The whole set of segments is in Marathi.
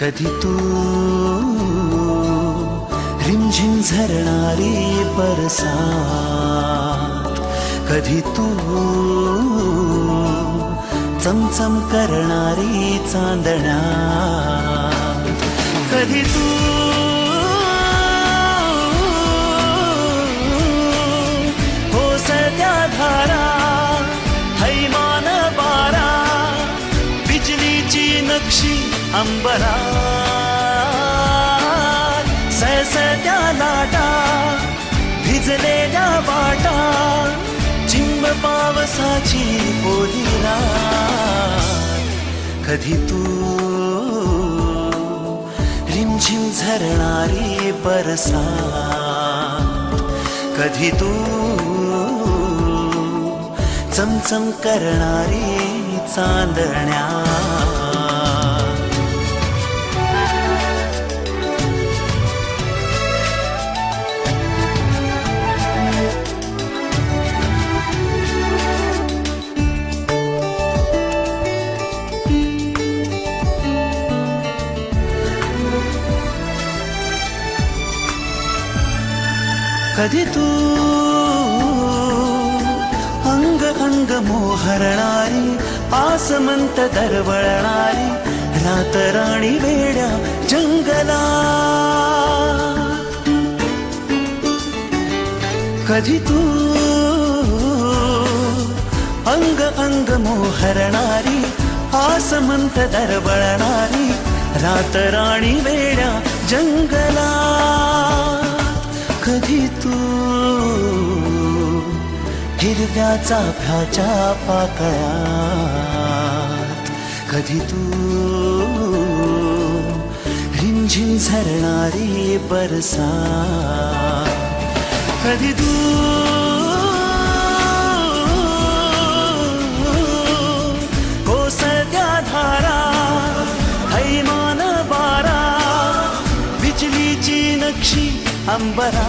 कधी तू रिमझिम झरणारी बरसात, कधी तू चमचम करणारी चांदण्या, कधी तू होसत्या धारा, थैमान बारा, बिजलीची नक्षी अंबरात, सळसळत्या लाटा, भिजलेल्या वाटा, चिंब पावसाची ओली रात, कधी तू रिमझिम झरणारी बरसात, कधी तू चमचम करणारी चांदण्या. कधी तू अंग अंग मोहरणारी, आसमंत दरवळणारी, रातराणी वेड्या जंगलात, कधी तू अंग अंग मोहरणारी, आसमंत दरवळणारी, रातराणी वेड्या जंगलात, कधी तू हिरव्या चाफ्याच्या पाकळ्यात, कधी तू रिमझिम झरणारी बरसात, कधी तू कोसळत्या धारा, थैमान बारा, बिजलीची नक्षी अंबरात,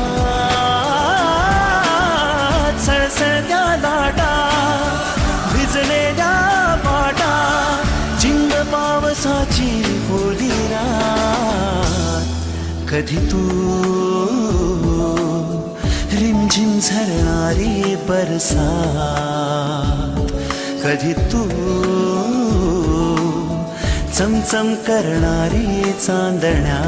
सळसळत्या लाटा, भिजलेल्या वाटा, चिंब पावसाची ओली रात, कधी तू रिमझिम झरणारी बरसात, कधी तू चमचम करणारी चांदण्या.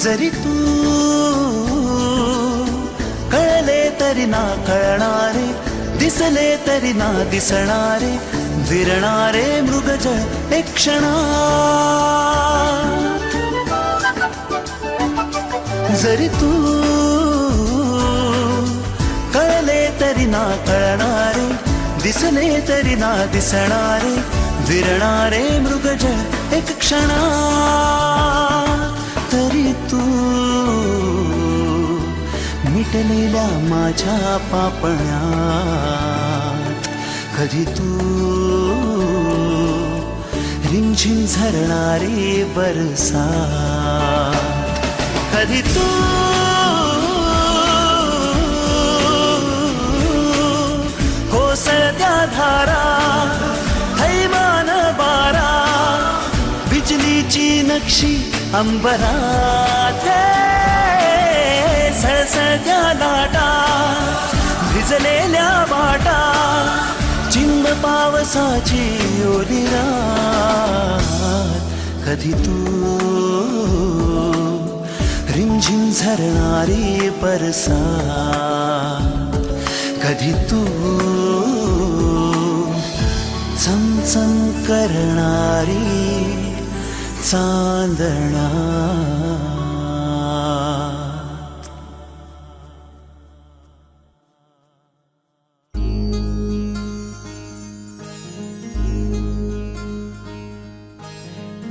जरी तू कळले तरी ना कळणारे, दिसले तरी ना दिसणारे, विरणारे मृगजळ एक क्षणात, जरी तू कळले तरी ना कळणारे, दिसले तरी ना दिसणारे, विरणारे मृगजळ एक क्षणात, तरी तू मिटलेल्या माझ्या पापण्यात, कधी तू रिमझिम झरणारी बरसात, कधी तू कोसळत्या धारा, थैमान बारा, बिजलीची नक्षी अंबरात, सळसळत्या लाटा, भिजलेल्या वाटा, चिंब पावसाची ओली रात, कधी तू रिमझिम झरणारी बरसात, कधी तू चमचम करणारी चांदणा.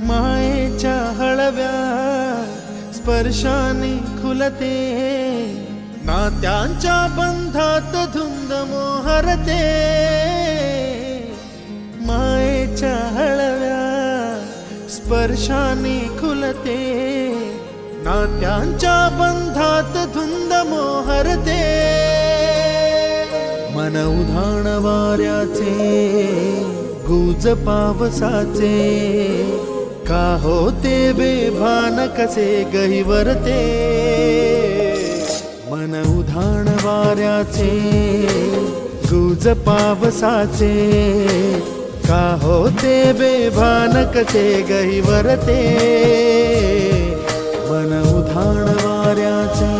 मायेच्या हळव्या स्पर्शाने खुलते, नात्यांच्या बंधात धुंद मोहरते. मायेच्या हळव्या स्पर्शाने खुलते, नात्यांच्या बंधात धुंद मोहरते. मन उधाण वाऱ्याचे गुज पावसाचे, का होते बेभान कसे गहिवरते. मन उधाण वाऱ्याचे गुज पावसाचे, का होते बेभान कसे गहिवरते. मन उधाण वाऱ्याचे.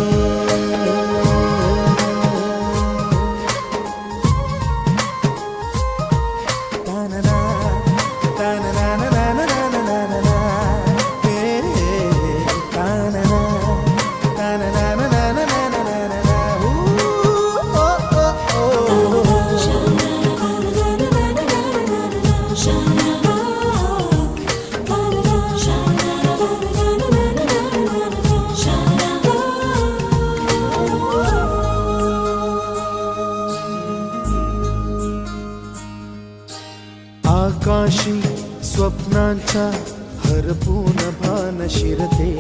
आकाशी स्वप्नांच्या हरपून भान शिरते,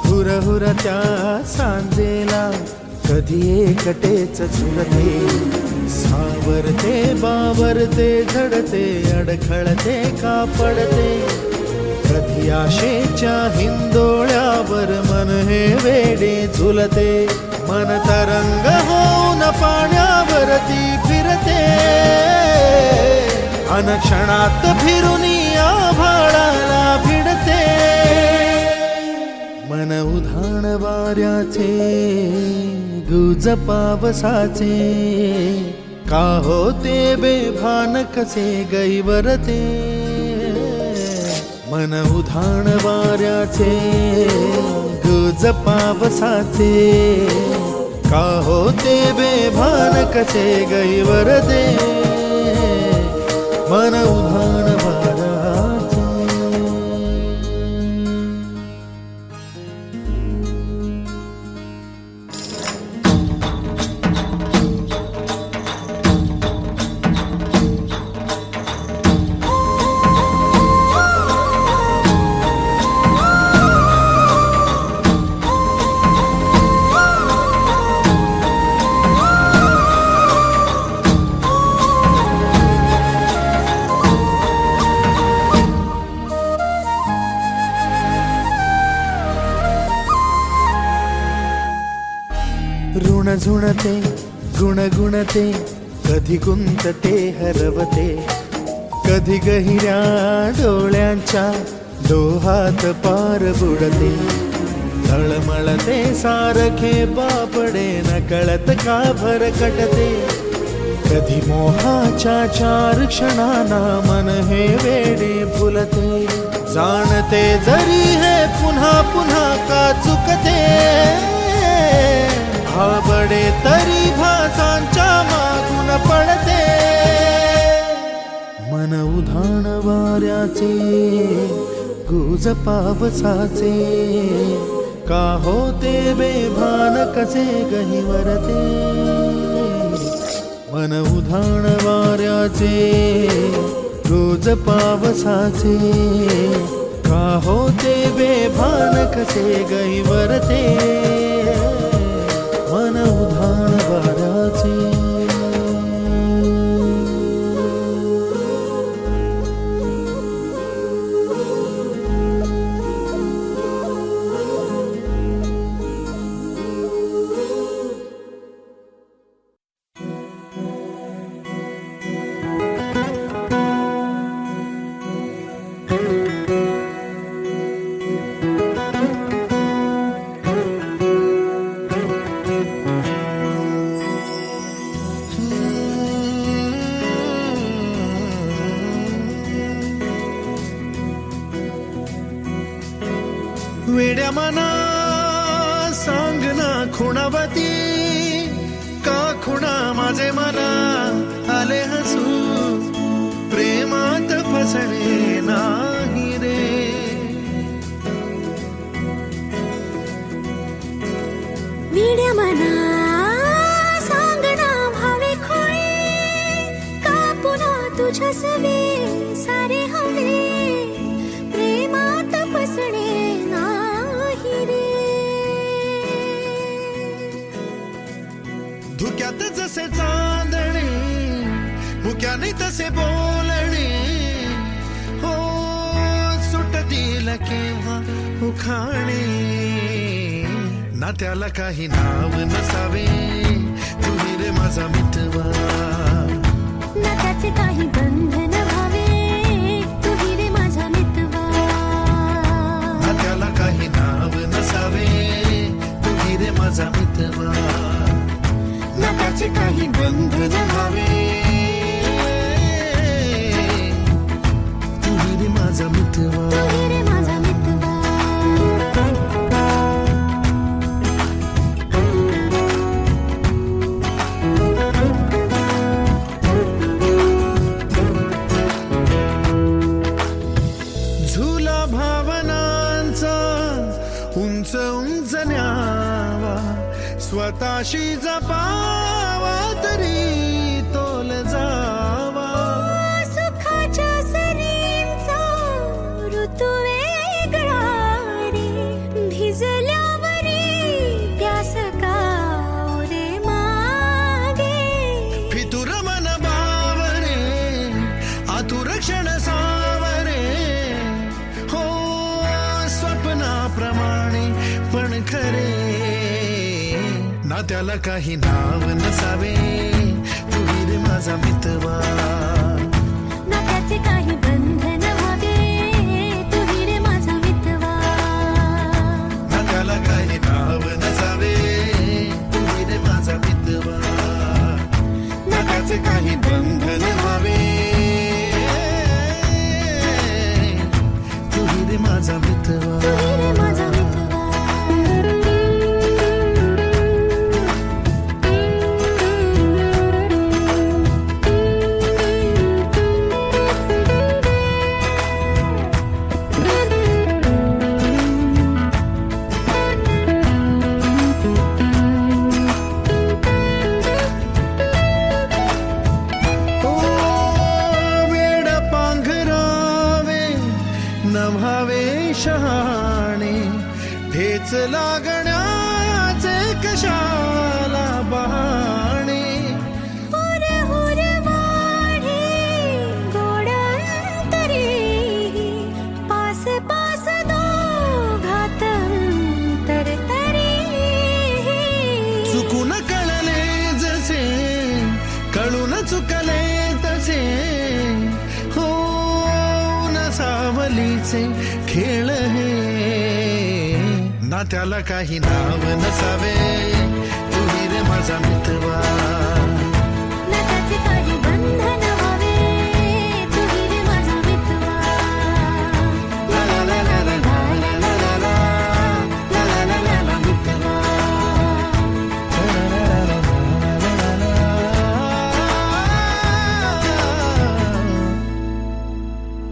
हुरहुर त्या सांजेला कधी एकटेच झुलते. सावरते बावरते झडते, अडखळते का पडते. कधी आशेच्या हिंदोळ्यावर मन हे वेडे झुलते. मन तरंग होऊन पाण्यावरती फिरते, अनक्षणात फिरून आभाळाला भिडते. मन उधाण वाऱ्याचे गुज पावसाचे, का होते बेभान कसे गहिवरते. मन उधाण वाऱ्याचे गुज पावसाचे, का होते बेभान कसे गहिवरते. मन उधाण वाऱ्याचे. ऋण झुणते गुणगुणते, कधी गुंतते हरवते. कधी गहिऱ्या डोळ्यांच्या डोहात पार बुडते. तळमळते सारखे बापडे, नकळत का भरकटते. कधी मोहाच्या चार क्षणांना मन हे वेडे फुलते. जाणते जरी हे पुन्हा पुन्हा का चुकते. भाबडे तरी भासांच्या मागून पडते. मन उधाण वाऱ्याचे गुज पावसाचे, का होते बेभान कसे गहिवरते. मन उधाण वाऱ्याचे गुज पावसाचे, का होते बेभान कसे गहिवरते. मन उधाण वाऱ्याचे. वेड्या मना सांग ना खुणावती, का खुणा माझे मना आले हसू. प्रेमात फसणे नाही रे. जसे चांदणे मुक्याने तसे बोलणे हो सुटतील केव्हा उखाणे ना त्याला काही नाव नसावे तुही रे माझा मितवा ना त्याचे काही बंधन व्हावे तुही रे माझा मितवा ना त्याला काही नाव नसावे तुही रे माझा मितवा ना त्याचे काही बंधन व्हावे तुही रे माझा मितवा तुही रे माझा मितवा झुला भावनांचा उंच उंच न्यावा स्वतःशी जपावा तरी तोल जावा सुखाच्या सरींचा ऋतू वेगळा रे भिजल्यावरी प्यास का रे मागे फितुर मन बावरे आतुर क्षण सावरे हो स्वप्नाप्रमाणे पण खरे ना त्याला काही नाव नसावे तुही रे माझा मितवा ना त्याचे काही बंधन व्हावे तुही रे माझा मितवा ना त्याला काही नाव नसावे तुही रे माझा मितवा ना त्याचे काही बंधन व्हावे तुही रे माझा मितवा तुही रे माझा मितवा वेड पांघरावे नव्हावे शहाणे ठेच लागण्याचे कशाला बहाणे हुर हुर वाढे गोड अंतरी पास पास दोघात अंतर तरी चुकून कळले जसे कळून चुकले तसे हो न सावलीचे खेळ हे ना त्याला काही नाव नसावे तुही रे माझा मितवा ना त्याचे काही बंधन व्हावे तुही रे माझा मितवा ला ला ला ला ला ला ला ला ला ला ला ला ला ला मितवा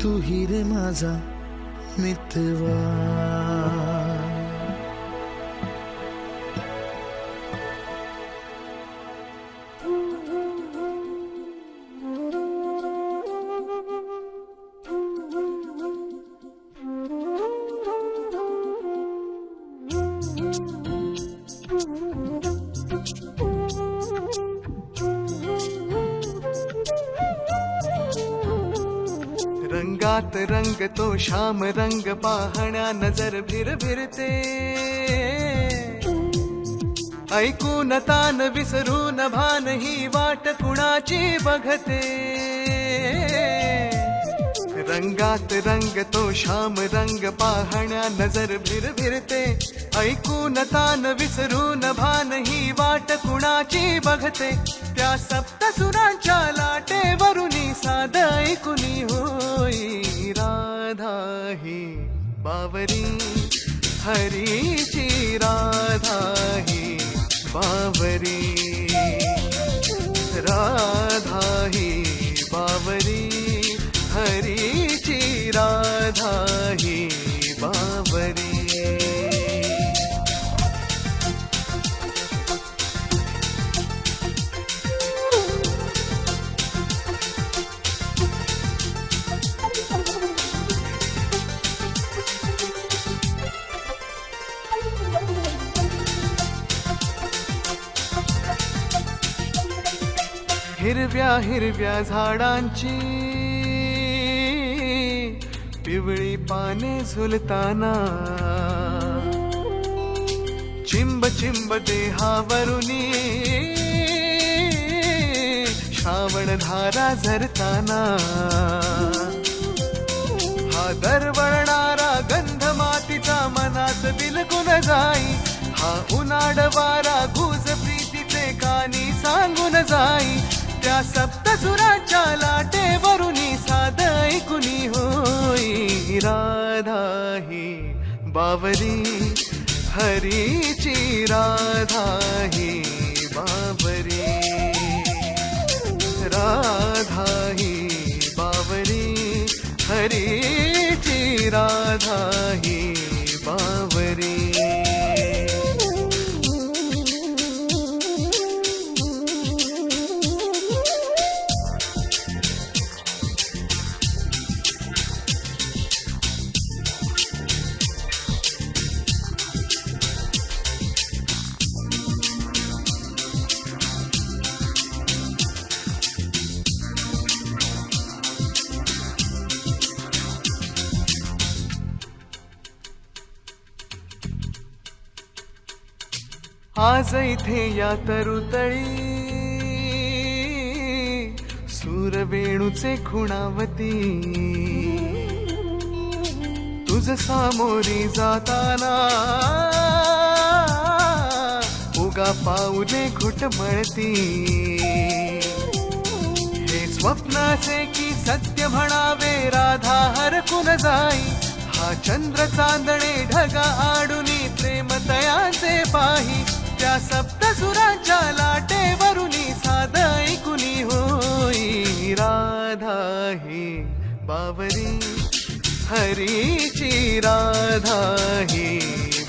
तुही रे माझा मितवा रंगात रंग तो श्याम रंग पाहण्या नजर भिरभिरते ऐकून तान विसरून भान ही वाट कुणाची बघते रंगात रंग तो श्याम रंग पाहण्या नजर भिरभिरते ऐकून तान विसरून भान ही वाट कुणाची बघते त्या सप्तसुरांच्या लाटेवरुनी साध ऐकुनी होई राधा ही बावरी हरीची राधा ही बावरी राधा ही बावरी हरीची राधा ही बावरी हिरव्या हिरव्या झाडांची पिवळी पाने झुलताना, चिंब चिंब देहावरुनी श्रावण धारा झरताना, हा दरवळणारा गंध मातीचा मनात बिलकुल जाई, हा उन्हाळ वारा गुज प्रीतीचे कानी सांगून जाई, त्या सप्तसुराच्या लाटेवरुनी साध ऐकुनी होई, राधा ही बावरी हरीची, राधा ही बावरी, राधा ही बावरी हरीची, राधा ही बावरी. आज इथे या तरुतळी सूरवेणूचे खुणावती, तुझ सामोरी जाताना उगा पाऊले घुटमळती, हे स्वप्नाचे की सत्य म्हणावे राधा हरकून जाई, हा चंद्र चांदणे ढगा आडुनी प्रेम तयाचे पाही, त्या सप्तसुराच्या लाटेवरुनी साध ऐकुनी होई, राधा ही बावरी हरीची, राधा ही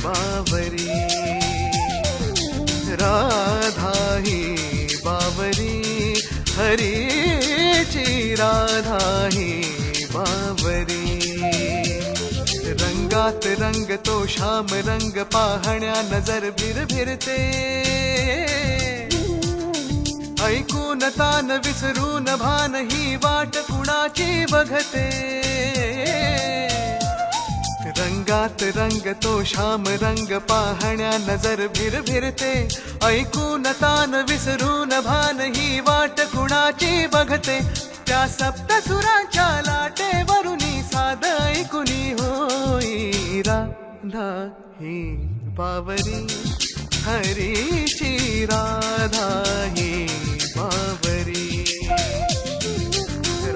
बावरी, राधा ही बावरी हरीची, राधा ही बावरी. रंगात रंग तो श्याम रंग पाहण्या नजर भिरभिरते, ऐकून तान विसरून भान ही वाट कुणाची बघते, रंगात रंग तो श्याम रंग पाहण्या नजर भिरभिरते, ऐकून तान विसरून भान ही वाट कुणाची बघते, त्या सप्तसुराच्या लाटेवरुनी साध ऐकुनी होई, राधा ही बावरी हरीची, राधा ही बावरी,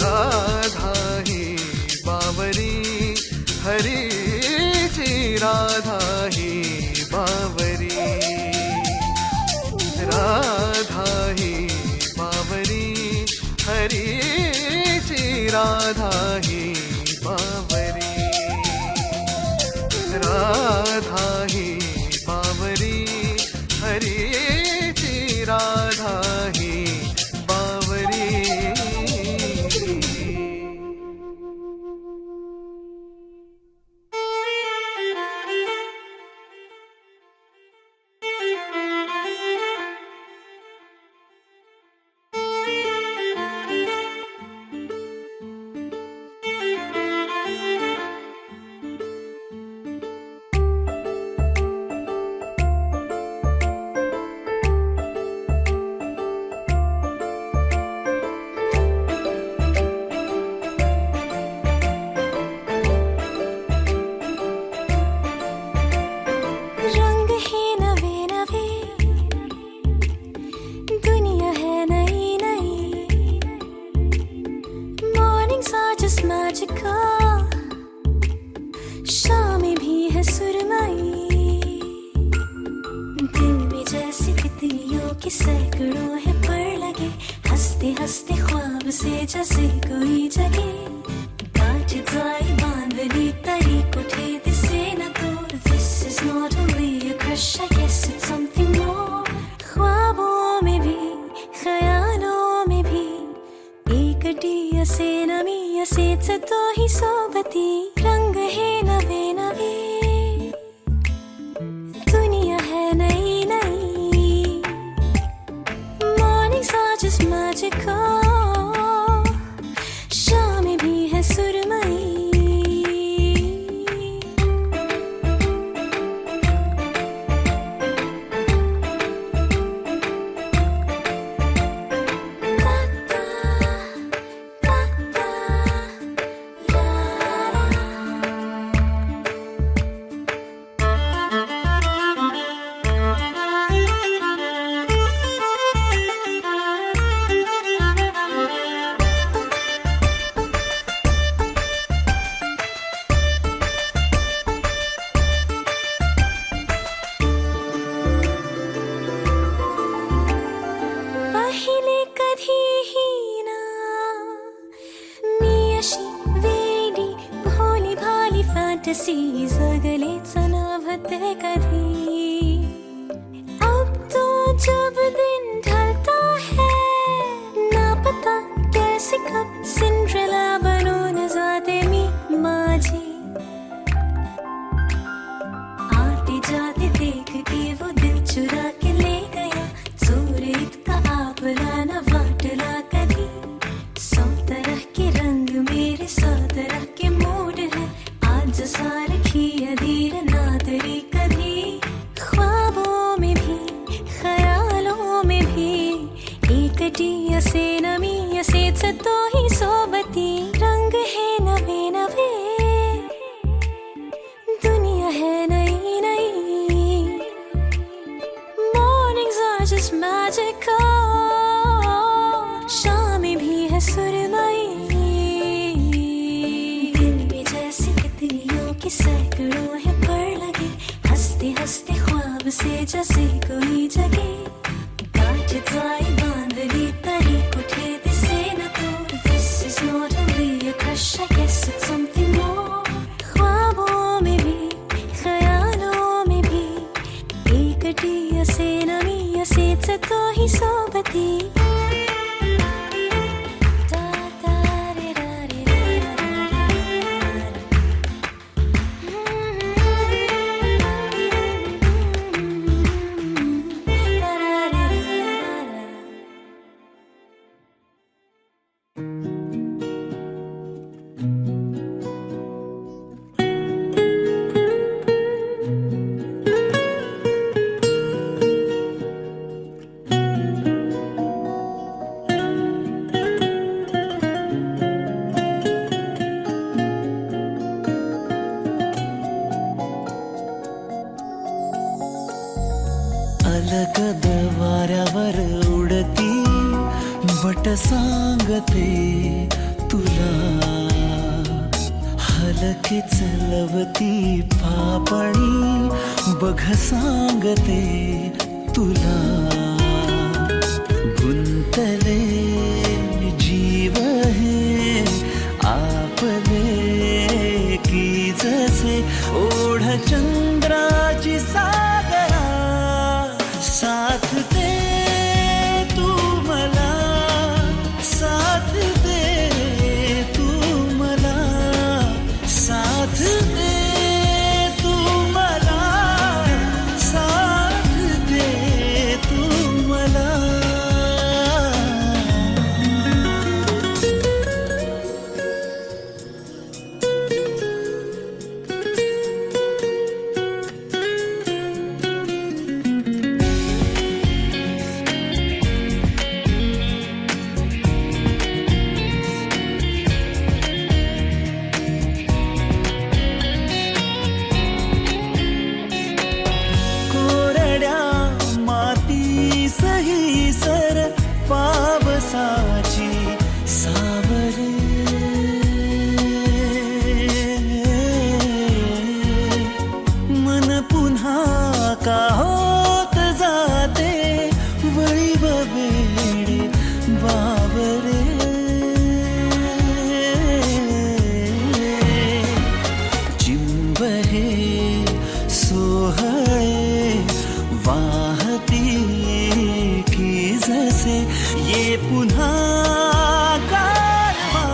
राधा ही बावरी हरीची, राधा ही बावरी, राधा ही बावरी हरीची, राधा ही बावरी, राधा ही बावरी हरीची, राधा ही बावरी. रंग है नवे नवे, दुनिया है नई नई, मॉर्निंग्स आर जस्ट मैजिकल, शामें भी है सुरमई, दिल में जैसे तितलियों के सैकड़ों है पर लगे, हंसते हंसते ख्वाब से जैसे कोई जगे, काट जाए बांधनी तरी कोठे दिसे न दूर, this is not only a crush, I guess it's something more, ख्वाबों में भी ख्यालों में भी एक डिया से नमी से तो ही सोबती, रंग है नवे नवे, दुनिया है नई नई, mornings are just magical. बगलेच नव्हते कधी. अब तो जब दिन ढलता है ना पता कैसे कब सिंड्रेला बनून जाते मी माझी. आते जाते देख के वो दिल चुरा के ले गया. चोर इतका आपला न वाटला कधी. 100 तरह के रंग मेरे 100 तरह के मूड है. आज सारखी अधीर नादरी कधी. ख्वाबों में भी खयालों में भी एकटी असे नमी असेच तोही सोबती. रंग है नवे नवे दुनिया है नई नई. Mornings are just magical. शामें भी है सुरमई. दिल में जैसे तितलियों के सैकड़ों है पर लगे. हंसते हंसते ख्वाब से जैसे कोई जगे. काट जाए बांधली तरी कुठे दिसे न तो. This is not only a crush, I guess it's something more. ख्वाबों में भी खयालों में भी एकटी असे नमी असेच तोही सोबती. अलगद वाऱ्यावर उडती बट सांगते तुला. हलके चलवती पापणी बघ सांगते तुला. गुंतले जीव हे आपले की जसे ओढ चंद्राची सागरा. साथ दे तू मला, साथ दे तू मला, साथ दे तू मला, साथ दे तू मला. पावसाची सावरे मन पुन्हा का होत जाते. वळी वेडे बावरे चिंब हे सोहळे वाहती की जसे ये पुन्हा गारवा.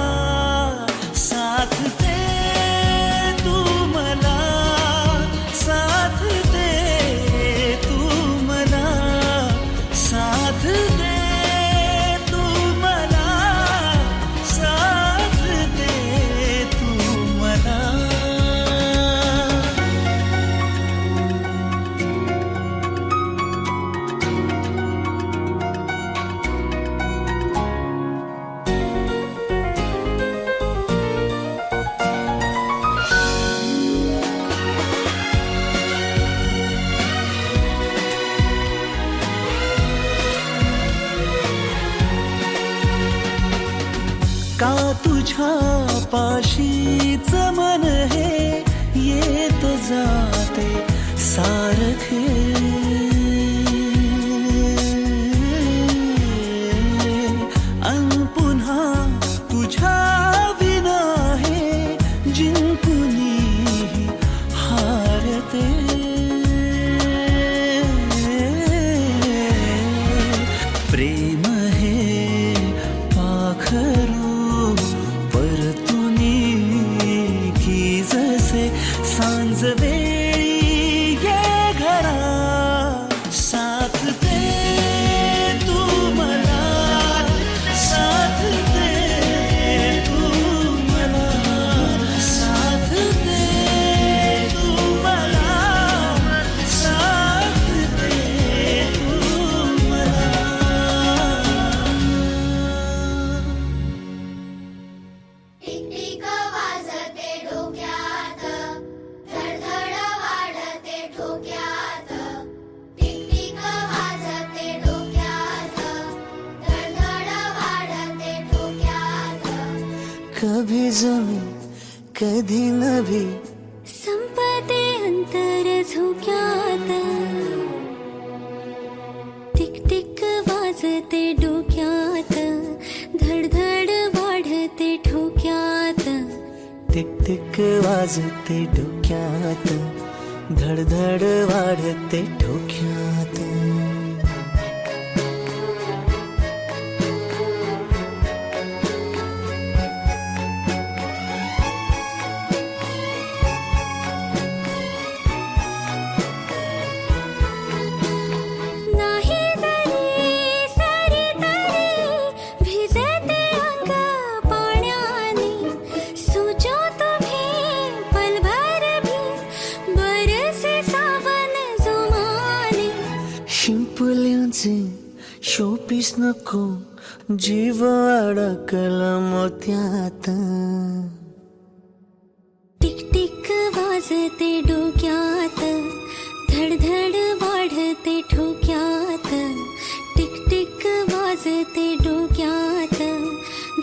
साथ दे तू मला, साथ दे तू मला, साथ दे तू मला, साथ दे तू मला. का तुझ्या पाशीच मन हे येत जाते सारखे. अन पुन्हा तुझ्या विना हे जिंकुनी हा वाढते. प्रेम हे पाखरू परतुनी की जसे सांज वेळी ये घरा. साथ दे तू मला, साथ दे तू मला, साथ दे तू मला, साथ दे तू मला. टिकटिक वाजते डोक्यात, धडधड वाढते ठोक्यात. टिकटिक वाजते डोक्यात, धडधड वाढते ठोक्यात. कभी जमी कधी नभी, संपते अंतर झोक्यात. टिक टिक वाजते डोक्यात, धडधड वाढते ठोक्यात. टिक टिक वाजते डोक्यात, धडधड वाढते ठोक्यात. नाही जरी सरी तरी भिजते अंग पाण्याने. सोचो तुम्ही पलभर भी बरसे सावन जुमाने. शिंपल्यांचे शोपीस नको, जीव अडकला मोत्यात. टिक टिक वाजते डोक्यात, धडधड वाढते ठोक्यात. टिक टिक वाजते डोक्यात,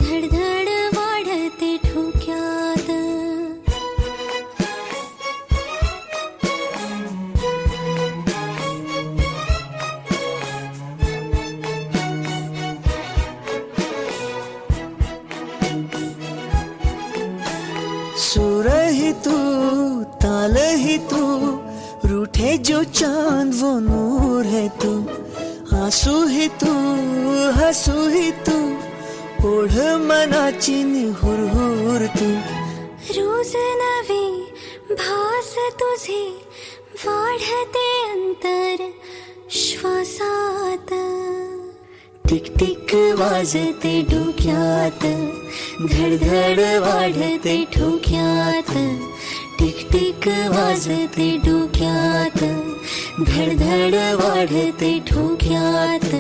धडधड वाढते ठोक्यात. सुर ही तू, ताल ही तू, रूठे जो चांद वो नूर है तू. आंसू ही तू, हसू ही तू, ओढ मनाची हुरहुर तू. रोज नवे भास तुझे, वाढते अंतर श्वासात. टिक टिक वाजते डोक्यात, धडधड वाढते ठोक्यात. टिक टिक वाजते डोक्यात, धडधड वाढते ठोक्यात.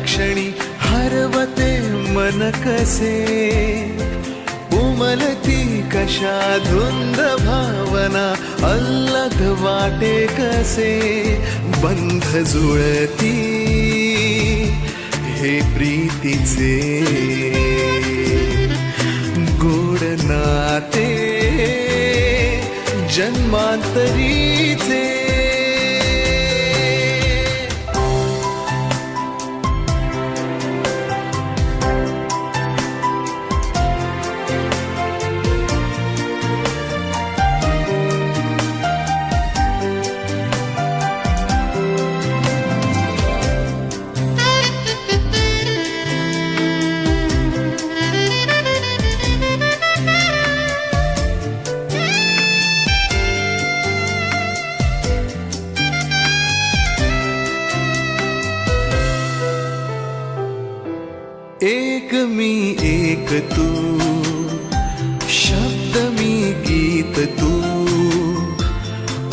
क्षणी हरवते मन कसे उमलती कशा धुंद भावना अल्लग वाटे कसे बंध जुळती हे प्रीतीचे गोड नाते जन्मांतरीचे एक मी एक तू शब्द मी गीत तू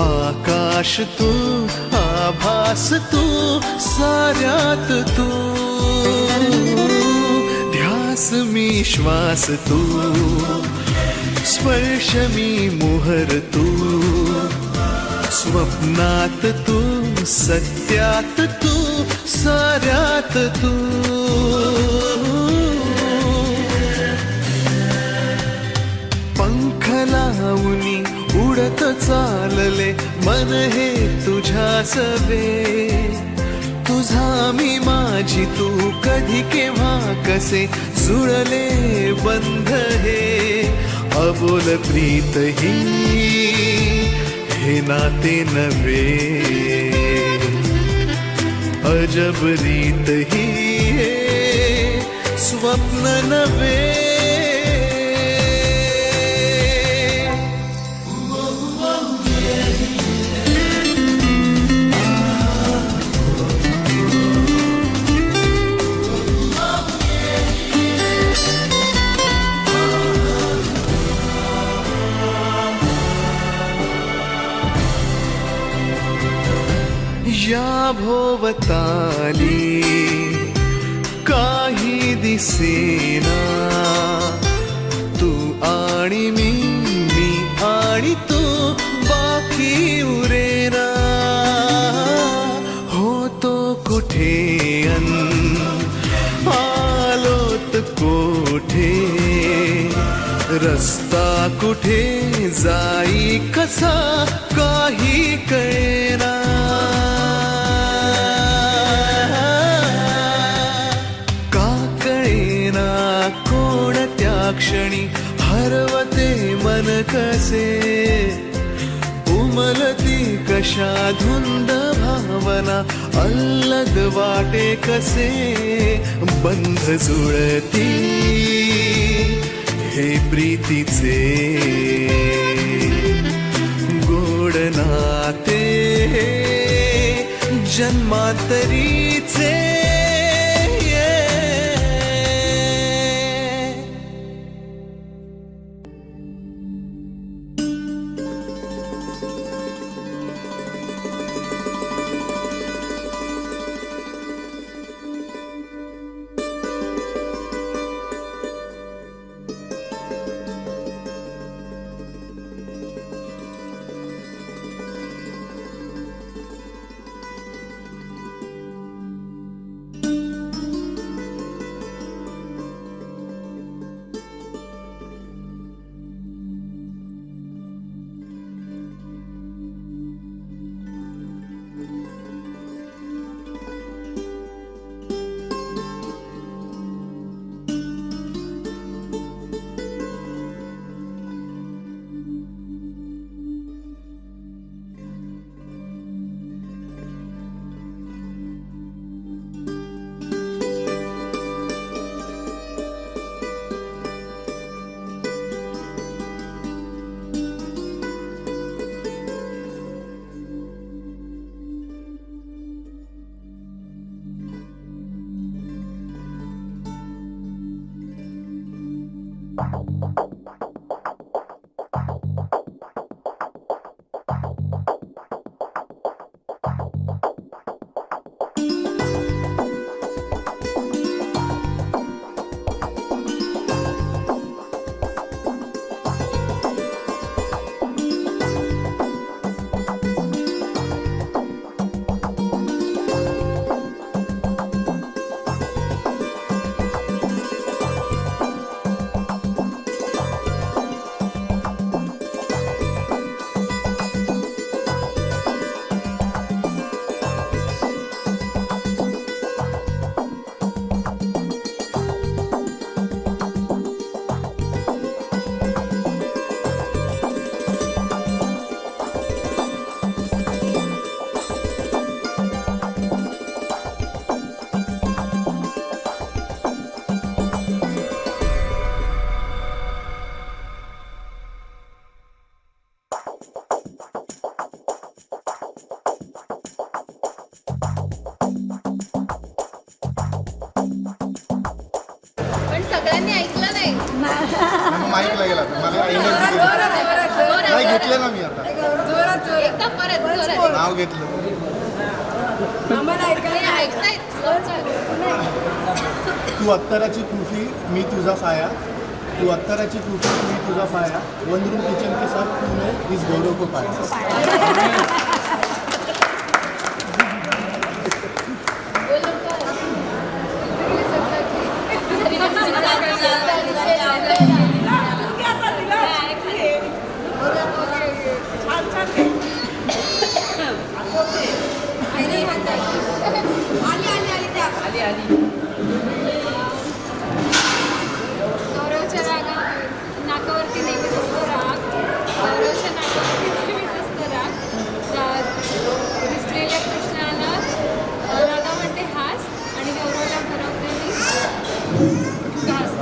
आकाश तू आभास तू साऱ्यात तू ध्यास मी श्वास तू स्पर्श मी मोहर तू स्वप्नात तू सत्यात तू साऱ्यात तू पंख लावूनी उडत चालले मन हे तुझ्या सवे तुझा मी माझी तू कधी केव्हा कसे जुळले बंध हे अबोल प्रीत ही हे नाते नव्हे अजब रीत ही हे स्वप्न नव्हे या भोवताली काही दिसेना तू आणि मी आणि तू बाकी उरेना होतो कुठे आलोत कोठे रस्ता कुठे जाई कसा काही कळेना क्षणी हरवते मन कसे उमलती कशा धुंद भावना अल्लग वाटे कसे बंध जुळती हे प्रीतीचे गोड नाते जन्मांतरीचे सगळ्यांनी ऐकलं नाही. माईकला गेला तर मला एनर्जी नाही घेतलं ना मी आता एकदा परत जोरात. नाव घेतलं ऐकतायत. तू अत्तराची कुफी मी तुझा साया तू अत्तराची कुफी मी तुझा फाया वन रूम किचन के साथ तूने इस गौरव को पाया. गौरवच्या नाकावरती नेहमीच असतो राग. गौरवच्या नाकावरती नेहमीच असतो राग. दिसलेल्या कृष्णाला राधा म्हणते हास आणि गौरवला भरवते मी घास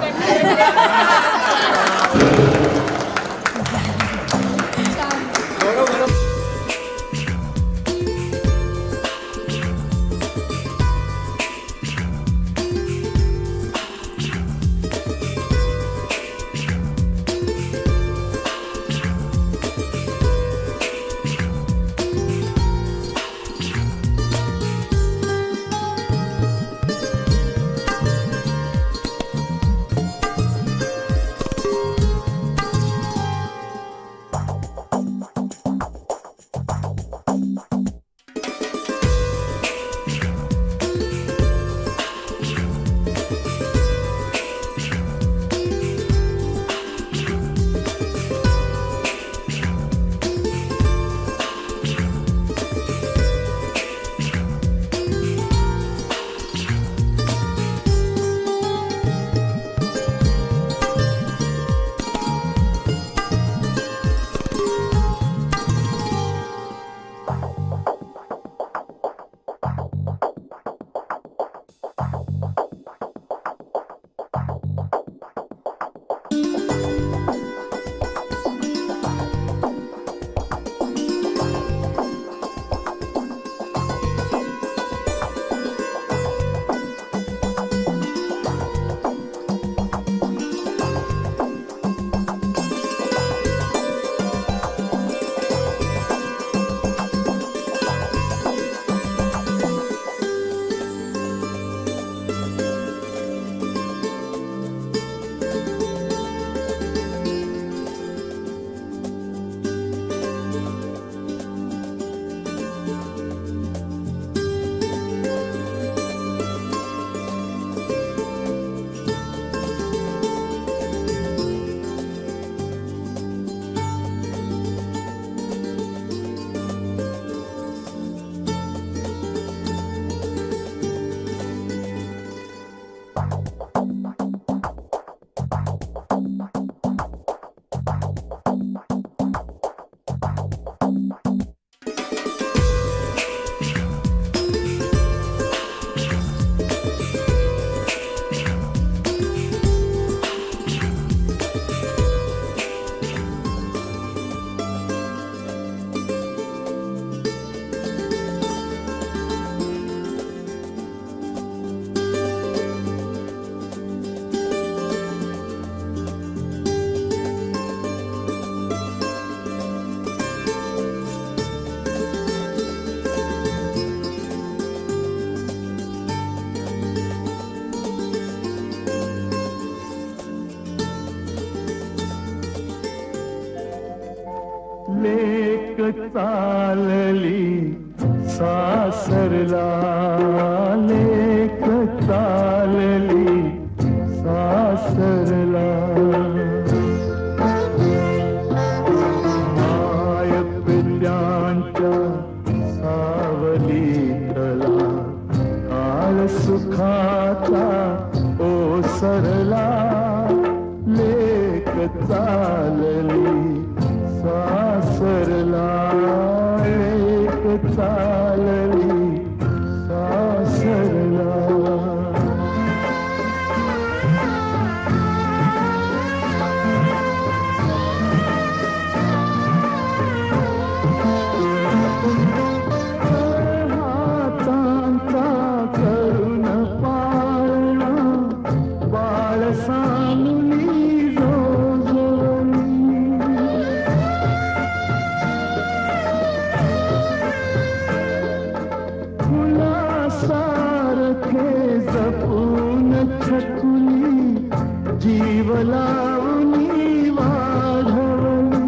लेक चालली सासरला लेक चालली सासरला माय पिल्यांच्या सावलीतला काळ सुखाचा ओसरला लेक चालली सासरला एक चालली सासरला हातांचा करून पाळणा बाळ छकुली जीव लावणी वाढवली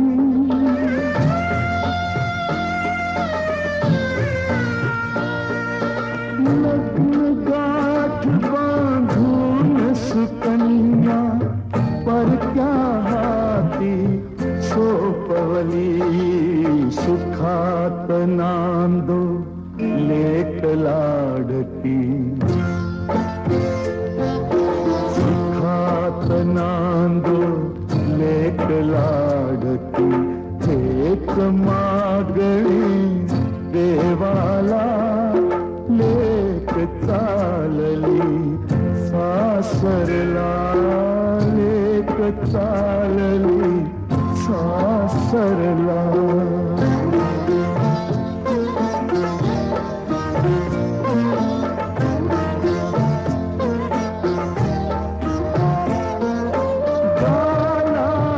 लग्न गाठ बांधून सुकन्या परक्या हाती सोपवली सुखात नांदो लेक लाडकी सुखात नांदो लेक लाडकी एक मागणी देवाला लेक चालली सासरला लेक चालली सासरला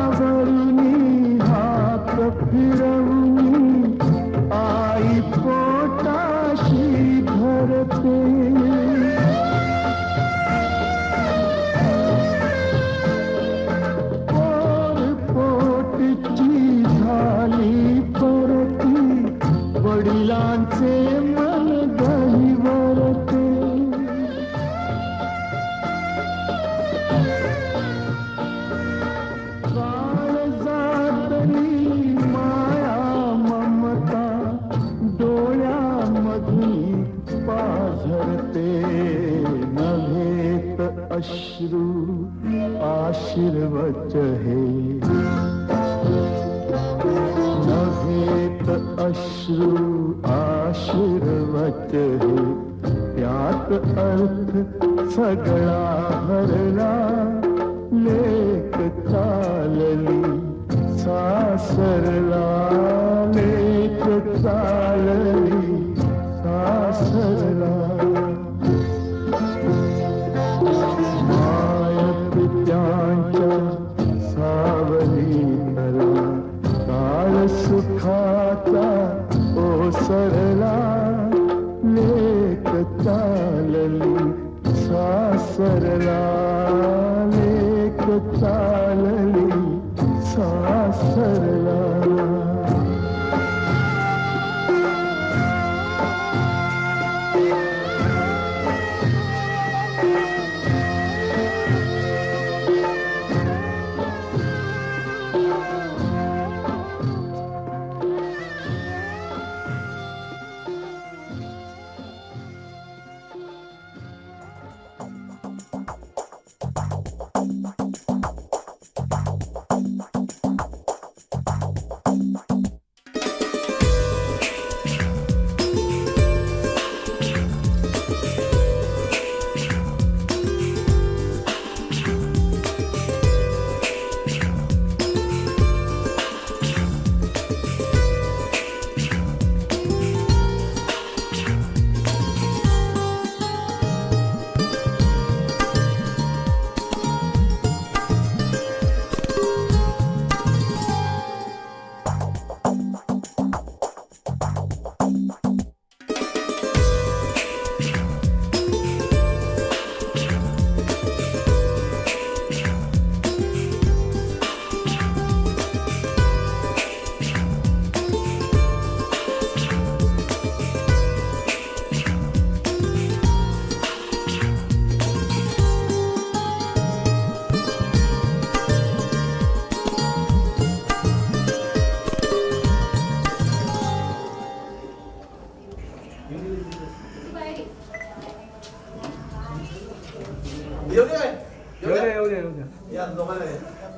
गालावरुनी हात फिरवून आई पोटाशी धरते पोर पोटची झाली परती वडिलांचे मन गहिवरते काळजातली माया ममता डोळ्यामधून पाझरते नव्हेत अश्रू आशीर्वच हे नव्हेत अश्रू आशीर्वच हे त्यात अर्थ सगळा भरला लेक चालली सासरला लेक चालली सासरला माय पित्यांच्या सावलीला काळ सुखाचा ओसरला लेक चालली सासरला लेक चालली सासरला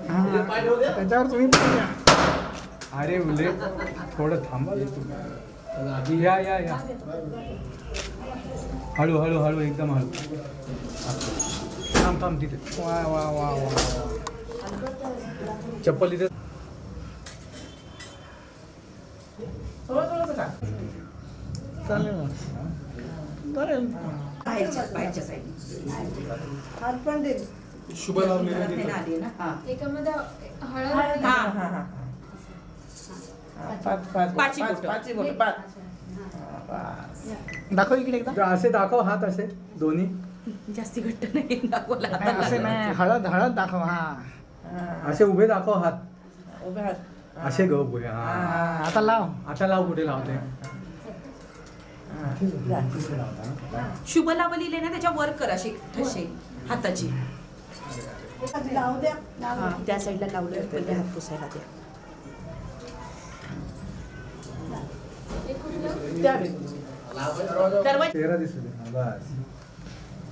त्याच्यावर तुम्ही पण या. अरे उले थोडं थांबा तुम्ही या या या हळू हळू हळू एकदम हळू थांब थांब तिथे वा वा वा वा चप्पल इथे चालेल ना चालेल शुभ एकामध्ये हळद दाखव इकडे एकदा असे दाखव हात असे दोन्ही जास्ती घट्ट नाही दाखवला नाही, असे नाही, हळद हळद दाखव. हा असे उभे दाखव हात. उभे हात. असे ग पुढे. हा आता लाव. आता लाव. कुठे लावते? शुभ लाभ लिहिले ना त्याच्या वर कर अशी ठसे हाताची. हा, त्या साईडला लावलं पहिले हात पुसायला द्या. चेहरा दिसू दे. बस.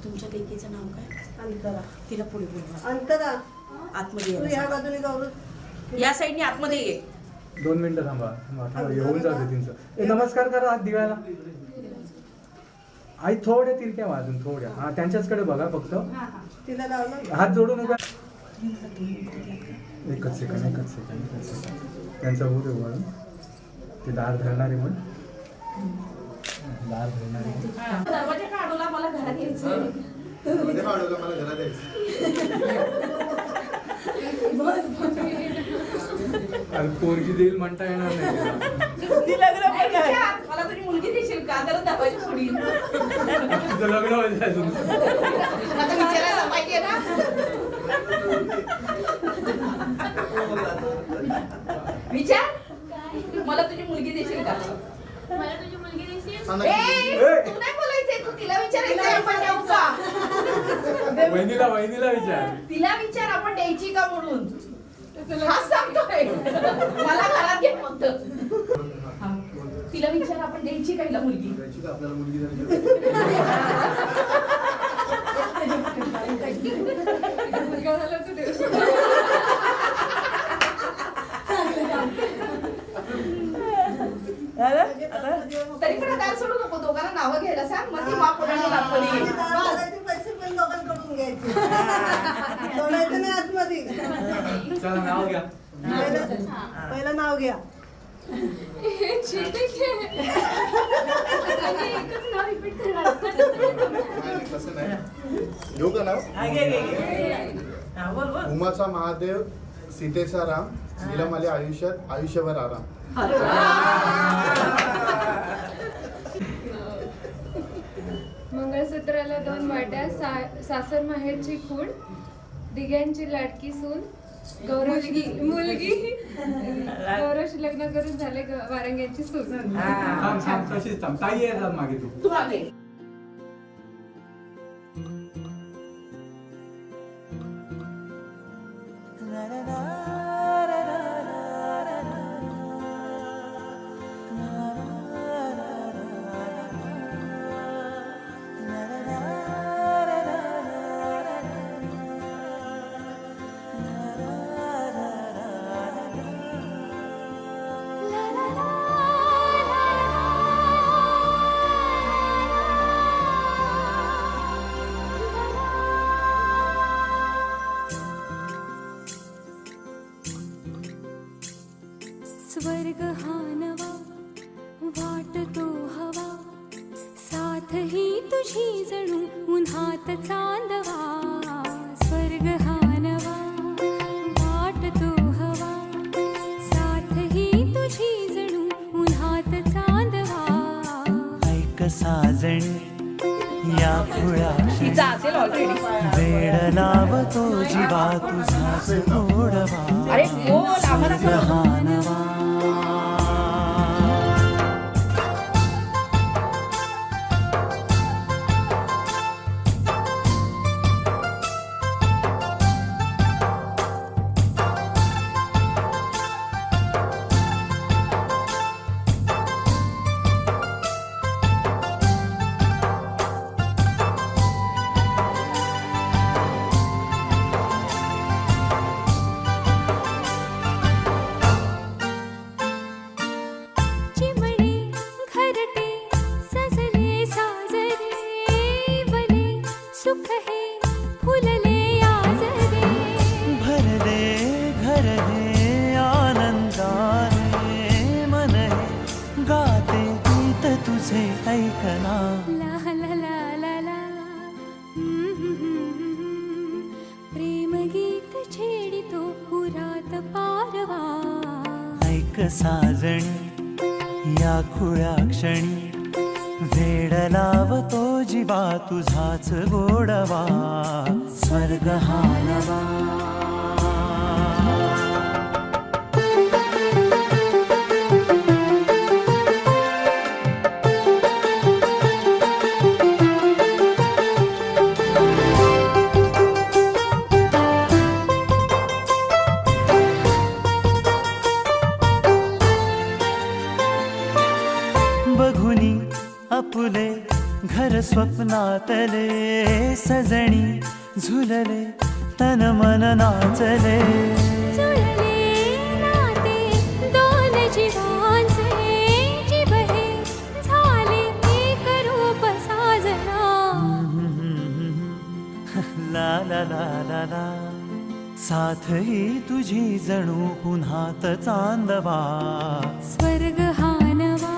तुमच्या लेकीचं नाव काय? अंतरा. तिला पुढे बोलवा. अंतरा आतमध्ये तू ये. ह्या बाजूने गौरव या साईडने आतमध्ये ये. 2 मिनिटं थांबा. थांबा, येऊन जाऊ दे तिचं. नमस्कार करा हात दिव्याला. आई थोड्या तिरक्या वाजून थोड्या. हा त्यांच्याचकडे बघा फक्त. तिला लावलं हात जोडून उभ्या. एकच सेकंड. त्यांचा होऊ दे वळून. ते दार धरणारे म्हण. दार धरणारे म्हण. दरवाजा काढूला मला घरात यायचं. मला घरात यायचं. अरे पोरगी देईल म्हणता येणार नाही. मला तुझी मुलगी देशील का? त्याला दाबायची थोडी. तुझं लग्न व्हायचं अजून. आता विचारायला पाहिजे ना. विचार. मला तुझी मुलगी देशील का? मला तुझी मुलगी देशील? तू नाही बोलायचंय, तू तिला विचारायचं आपण देऊ का? वहिनीला विचार. तिला विचार आपण द्यायची का म्हणून. हा सांगतोय. मला घरात घे फक्त. हा. तिला विचार आपण द्यायची का हिला मुलगी. आपल्याला मुलगी झाली. तरी पण आता सोडू नको. दोघांना नावं घ्यायला सांग. मग ती मापोराने दाखवली. दादाचे पैसे पण दोघांकडून घ्यायचे सोडायचं नाही आतमध्ये. चला नाव घ्या. पहिलं नाव घ्या. तसं नाही. घेऊ का नाव? उमाचा महादेव, सीतेचा राम, दिला माझ्या आयुष्यात आयुष्यभर आराम. मंगळसूत्राला 2 वाट्या, सासर माहेरची खूण, दिघ्यांची लाडकी सून, गौरवची मुलगी, गौरवशी लग्न करून झाले वारंग्यांची सून. थांब. तशीच थांब. ताई येतात मागे तू. तू मागे. स्वर्ग हा नवा वाटतो हवा, साथ ही तुझी जणू उन्हात चांदवा. स्वर्ग हा नवा वाटतो हवा, साथ ही तुझी जणू उन्हात चांदवा. ऐक साजणी या खुळ्या तिचा असेल ऑलरेडी. वेळ लावतो जीवा तुझाच गोडवा. अरे बोल आम्हाला बोल. लहानवा चिमणे घरटे सजले साजरे, वने सुख हे फुलले आजरे. भरले घर हे आनंदाने, मन हे गाते गीत तुझे ऐकना. ला ला ला ला ला. प्रेम गीत छेडितो पुरात पारवा. ऐक साजणी या खुळ्या क्षणी वेड लावतो जीवा तुझाच गोडवा स्वर्ग हा नवा बघुनी आपुले घर स्वप्नातले सजणी झुलले तन मन नाचले जुळले नाते दोन जीवांचे जीव हे झाले एक रूप साजना ला ला ला ला ला साथ ही तुझी जणू पुन्हात चांदवा स्वर्ग हा नवा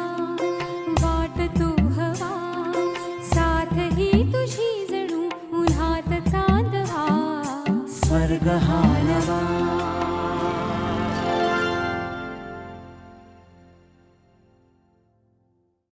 वाट तू हवा साथ ही तुझी जणू उन्हात चांदवा स्वर्ग हा नवा